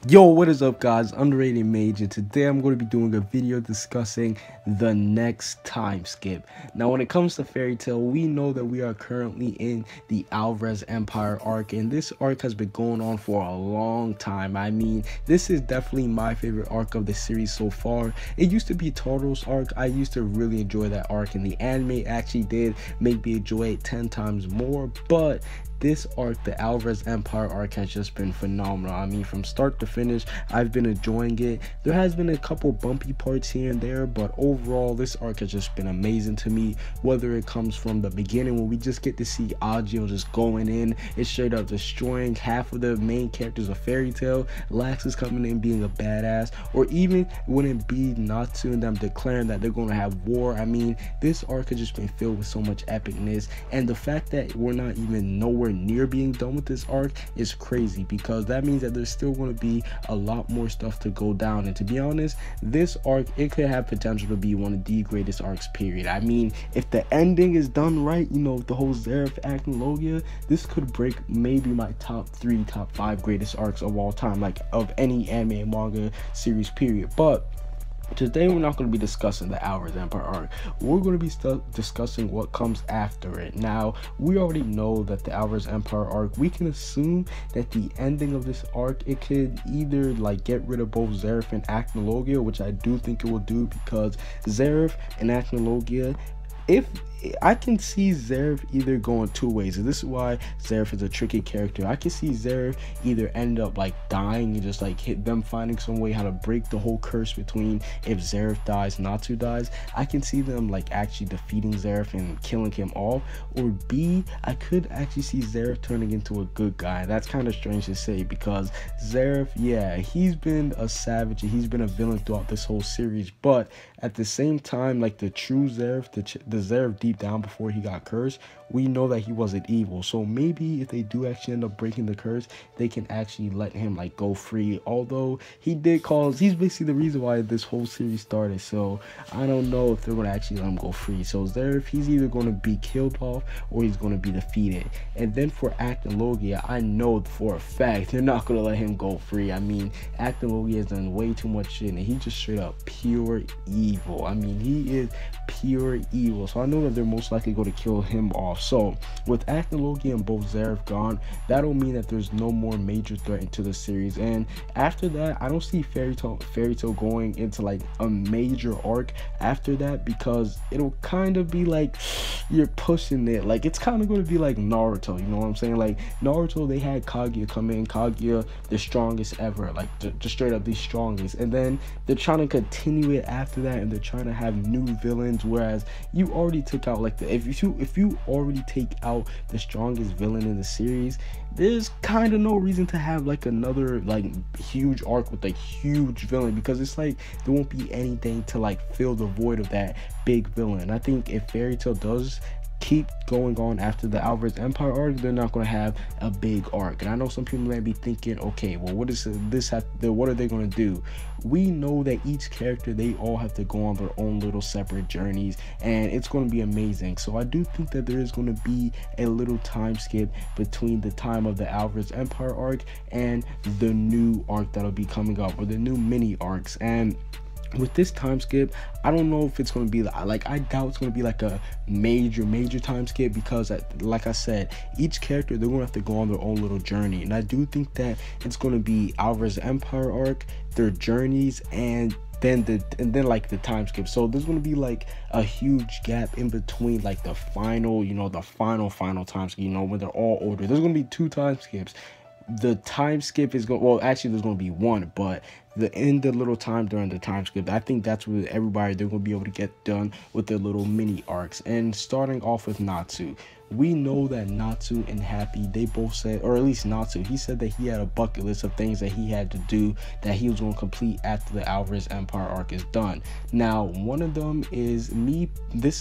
Yo, what is up guys, Underrated Mage, and today I'm going to be doing a video discussing the next time skip. Now when it comes to Fairy Tail, we know that we are currently in the Erza Empire arc, and this arc has been going on for a long time. I mean, this is definitely my favorite arc of the series so far. It used to be Turtle's arc. I used to really enjoy that arc, and the anime actually did make me enjoy it 10 times more, but this arc, the Erza Empire arc, has just been phenomenal. I mean, from start to finish, I've been enjoying it. There has been a couple bumpy parts here and there, but overall, this arc has just been amazing to me. Whether it comes from the beginning, when we just get to see Agio just going in, it's straight up destroying half of the main characters of Fairy Tail, Lax is coming in being a badass, or even when it be Natsu and them declaring that they're going to have war. I mean, this arc has just been filled with so much epicness, and the fact that we're not even nowhere near being done with this arc is crazy, because that means that there's still going to be a lot more stuff to go down. And to be honest, this arc, it could have potential to be one of the greatest arcs, period. I mean, if the ending is done right, you know, the whole Zeref Logia, this could break maybe my top 3, top 5 greatest arcs of all time, like of any anime and manga series, period. But today we're not going to be discussing the Erza Empire arc. We're going to be discussing what comes after it. Now, we already know that the Erza Empire arc, we can assume that the ending of this arc, it could either like get rid of both Zeref and Logia, which I do think it will do, because Zeref and Logia, if I can see Zeref either going 2 ways, and this is why Zeref is a tricky character. I can see Zeref either end up like dying and just like hit them finding some way how to break the whole curse between if Zeref dies, Natsu dies. I can see them like actually defeating Zeref and killing him off, or B, I could actually see Zeref turning into a good guy. That's kind of strange to say, because Zeref, yeah, he's been a savage, he's been a villain throughout this whole series, but at the same time, like the true Zeref, the Zeref deep down before he got cursed, we know that he wasn't evil. So maybe if they do actually end up breaking the curse, they can actually let him like go free, although he did cause, he's basically the reason why this whole series started. So I don't know if they're going to actually let him go free. So Zeref, he's either going to be killed off or he's going to be defeated. And then for Logia, I know for a fact they're not going to let him go free. I mean, Logia has done way too much shit, and he just straight up pure evil. I mean, he is pure evil. So I know that they're most likely going to kill him off. So with Logia and both Zeref gone, that'll mean that there's no more major threat into the series. And after that, I don't see Fairy Tail going into like a major arc after that, because it'll kind of be like you're pushing it. Like it's kind of going to be like Naruto, you know what I'm saying? Like Naruto, they had Kaguya come in, Kaguya the strongest ever, like just straight up the strongest, and then they're trying to continue it after that, and they're trying to have new villains, whereas you already took out like the if you already take out the strongest villain in the series, there's kind of no reason to have like another like huge arc with a huge villain, because it's like there won't be anything to like fill the void of that big villain. I think if Fairy Tail does keep going on after the Erza Empire arc, they're not going to have a big arc. And I know some people might be thinking, okay, well, what is this what are they going to do? We know that each character, they all have to go on their own little separate journeys, and it's going to be amazing. So I do think that there is going to be a little time skip between the time of the Erza Empire arc and the new arc that'll be coming up, or the new mini arcs. And with this time skip, I don't know if it's going to be like, I doubt it's going to be like a major time skip, because like I said, each character, they're going to have to go on their own little journey. And I do think that it's going to be Erza Empire arc, their journeys, and then like the time skip. So there's going to be like a huge gap in between like the final, you know, the final time skip, you know, when they're all older. There's going to be 2 time skips. The time skip is going, well, actually there's going to be 1, but in the little time during the time skip, I think that's where everybody, they're going to be able to get done with their little mini arcs. And starting off with Natsu, we know that Natsu and Happy, they both said, or at least Natsu, he said that he had a bucket list of things that he had to do that he was going to complete after the Erza Empire arc is done. Now, one of them is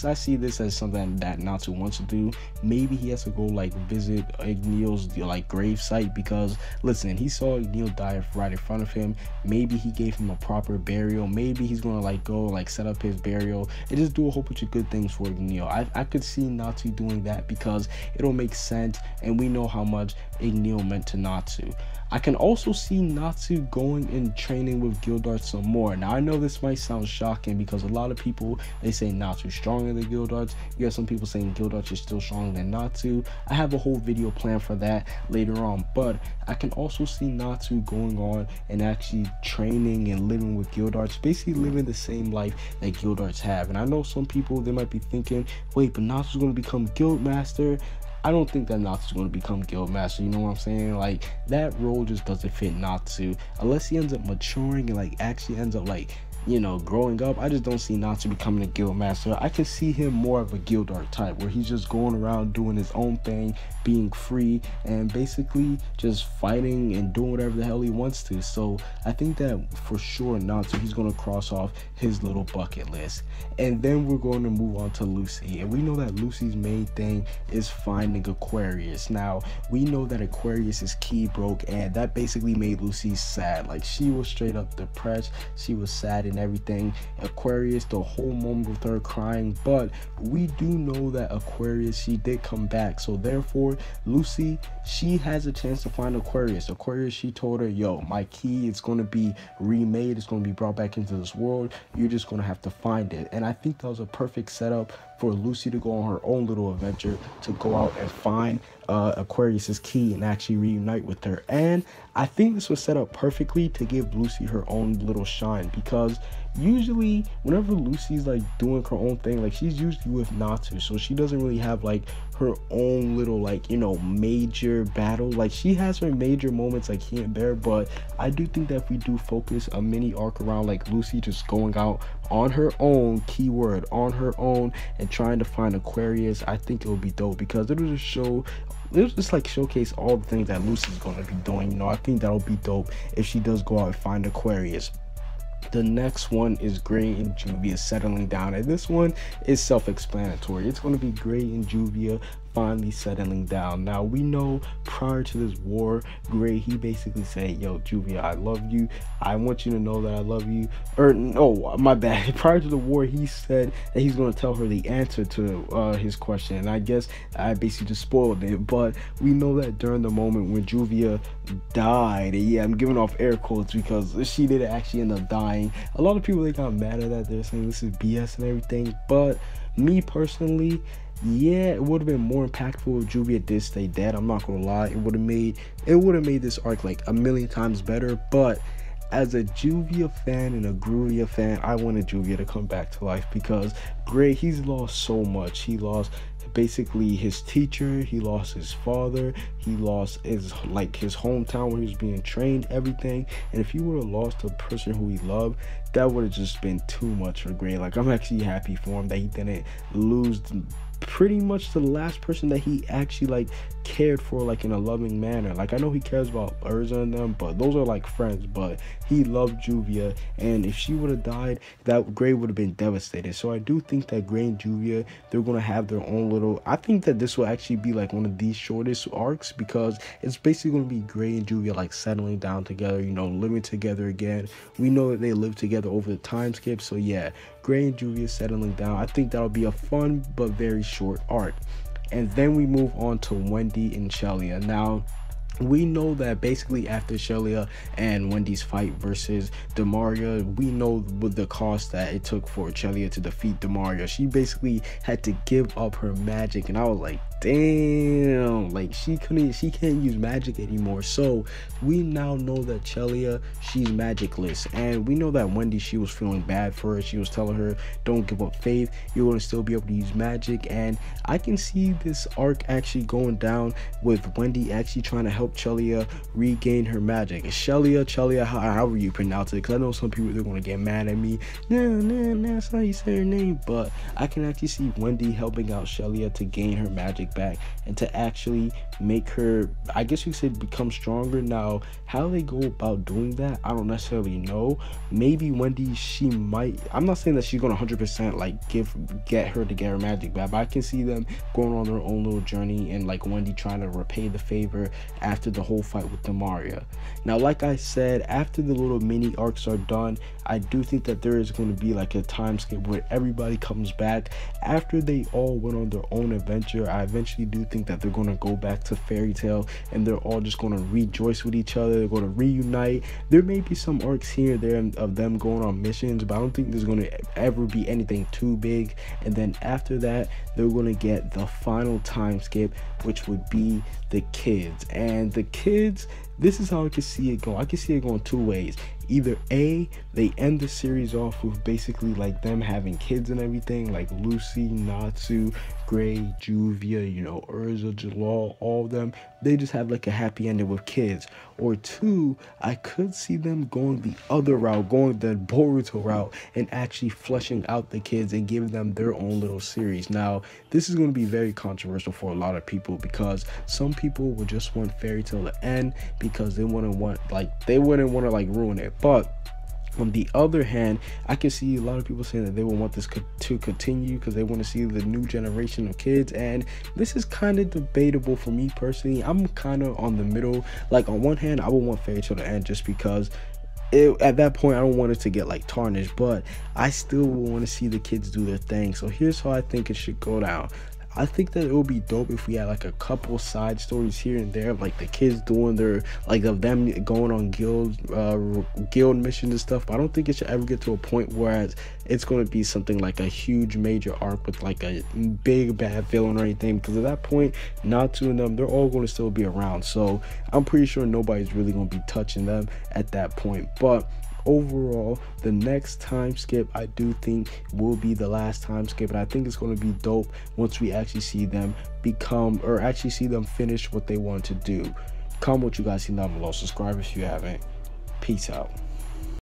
I see this as something that Natsu wants to do. Maybe he has to go like visit Igneal's like grave site, because listen, he saw Igneal die right in front of him. Maybe he gave him a proper burial. Maybe he's gonna like go like set up his burial and just do a whole bunch of good things for Igneal. I could see Natsu doing that, because it'll make sense, and we know how much Igneal meant to Natsu. I can also see Natsu going and training with Gildarts some more. Now I know this might sound shocking because a lot of people, they say Natsu's stronger than Gildarts. You have some people saying Gildarts is still stronger than Natsu. I have a whole video planned for that later on, but I can also see Natsu going on and actually training and living with Gildarts, basically living the same life that Gildarts have. And I know some people, they might be thinking, wait, but Natsu's going to become Guildmaster. I don't think that Natsu's going to become Guildmaster, you know what I'm saying? Like, that role just doesn't fit Natsu. Unless he ends up maturing and, like, actually ends up, like, you know, growing up, I just don't see Natsu becoming a Guildmaster. I can see him more of a Gildart type, where he's just going around doing his own thing, being free, and basically just fighting and doing whatever the hell he wants to. So I think that for sure Natsu, he's going to cross off his little bucket list. And then we're going to move on to Lucy, and we know that Lucy's main thing is finding Aquarius. Now we know that Aquarius's key broke, and that basically made Lucy sad. Like, she was straight up depressed, she was sad and everything. Aquarius, the whole moment with her crying, but we do know that Aquarius, she did come back. So therefore Lucy, she has a chance to find Aquarius. She told her, yo, my key is going to be remade, it's going to be brought back into this world, you're just going to have to find it. And I think that was a perfect setup for Lucy to go on her own little adventure, to go out and find Aquarius's key and actually reunite with her. And I think this was set up perfectly to give Lucy her own little shine, because usually whenever Lucy's like doing her own thing, like, she's usually with Natsu, so she doesn't really have like her own little, like, you know, major battle. Like, she has her major moments like here and there, but I do think that if we do focus a mini arc around like Lucy just going out on her own, keyword on her own, and trying to find Aquarius, I think it will be dope, because it'll just show, it'll just like showcase all the things that Lucy's going to be doing. You know, I think that'll be dope if she does go out and find Aquarius. The next one is Gray and Juvia settling down, and this one is self-explanatory. It's going to be Gray and Juvia finally settling down. Now we know prior to this war, Gray, he basically said, yo, Juvia, I love you, I want you to know that I love you. Or no, my bad, prior to the war he said that he's going to tell her the answer to his question, and I guess I basically just spoiled it. But we know that during the moment when Juvia died, and yeah, I'm giving off air quotes because she didn't actually end up dying, a lot of people, they got mad at that, they're saying this is BS and everything. But me personally, yeah, it would have been more impactful if Juvia did stay dead. I'm not gonna lie, it would have made this arc like a million times better. But as a Juvia fan and a Gruvia fan, I wanted Juvia to come back to life, because Gray, he's lost so much. He lost basically his teacher, he lost his father, he lost his hometown where he was being trained, everything. And if he would have lost a person who he loved, that would have just been too much for Gray. Like, I'm actually happy for him that he didn't lose pretty much the last person that he actually like cared for, like in a loving manner. Like, I know he cares about Erza and them, but those are like friends. But he loved Juvia, and if she would have died, that Gray would have been devastated. So I do think that Gray and Juvia, they're gonna have their own little, I think that this will actually be like one of the shortest arcs, because it's basically gonna be Gray and Juvia like settling down together, you know, living together again. We know that they live together over the time skip, so yeah, Gray and Juvia settling down, I think that'll be a fun but very short arc. And then we move on to Wendy and Shelia. Now we know that basically after Shelia and Wendy's fight versus Demaria, we know with the cost that it took for Shelia to defeat Demaria. She basically had to give up her magic, and I was like, damn, like she can't use magic anymore. So we now know that Shelia, she's magicless, and we know that Wendy, she was feeling bad for her. She was telling her, don't give up faith, you're going to still be able to use magic. And I can see this arc actually going down with Wendy actually trying to help Shelia regain her magic. Shelia, however you pronounce it, because I know some people, they're going to get mad at me. No, that's not how you say her name. But I can actually see Wendy helping out Shelia to gain her magic back and to actually make her, I guess you could say, become stronger. Now how they go about doing that, I don't necessarily know. Maybe Wendy, she might, I'm not saying that she's gonna 100% like get her to get her magic back, but I can see them going on their own little journey, and like Wendy trying to repay the favor after the whole fight with Demaria. Now, like I said, after the little mini arcs are done, I do think that there is going to be like a time skip where everybody comes back after they all went on their own adventure. I eventually do think that they're going to go back to Fairy Tail and they're all just going to rejoice with each other. They're going to reunite. There may be some arcs here and there of them going on missions, but I don't think there's going to ever be anything too big. And then after that, they're going to get the final time skip, which would be the kids. And the kids, this is how I can see it go. I can see it going two ways. Either A, they end the series off with basically like them having kids and everything, like Lucy, Natsu, Gray, Juvia, you know, Erza, Jalal, all of them. They just have like a happy ending with kids. Or two, I could see them going the other route, going the Boruto route, and actually fleshing out the kids and giving them their own little series. Now, this is going to be very controversial for a lot of people, because some people would just want Fairy Tail to end because they wouldn't want to ruin it. But on the other hand, I can see a lot of people saying that they will want this to continue because they want to see the new generation of kids, and this is kind of debatable for me personally. I'm kind of on the middle. Like, on one hand, I would want Fairy Tail to end just because at that point I don't want it to get like tarnished, but I still want to see the kids do their thing. So here's how I think it should go down. I think that it would be dope if we had like a couple side stories here and there, like the kids doing their, like, of them going on guild missions and stuff. But I don't think it should ever get to a point where it's going to be something like a huge major arc with like a big bad villain or anything, because at that point, Natsu and them, they're all going to still be around. So I'm pretty sure nobody's really going to be touching them at that point. But overall, the next time skip I do think will be the last time skip, and I think it's going to be dope once we actually see them finish what they want to do. Comment what you guys see down below, subscribe if you haven't. Peace out.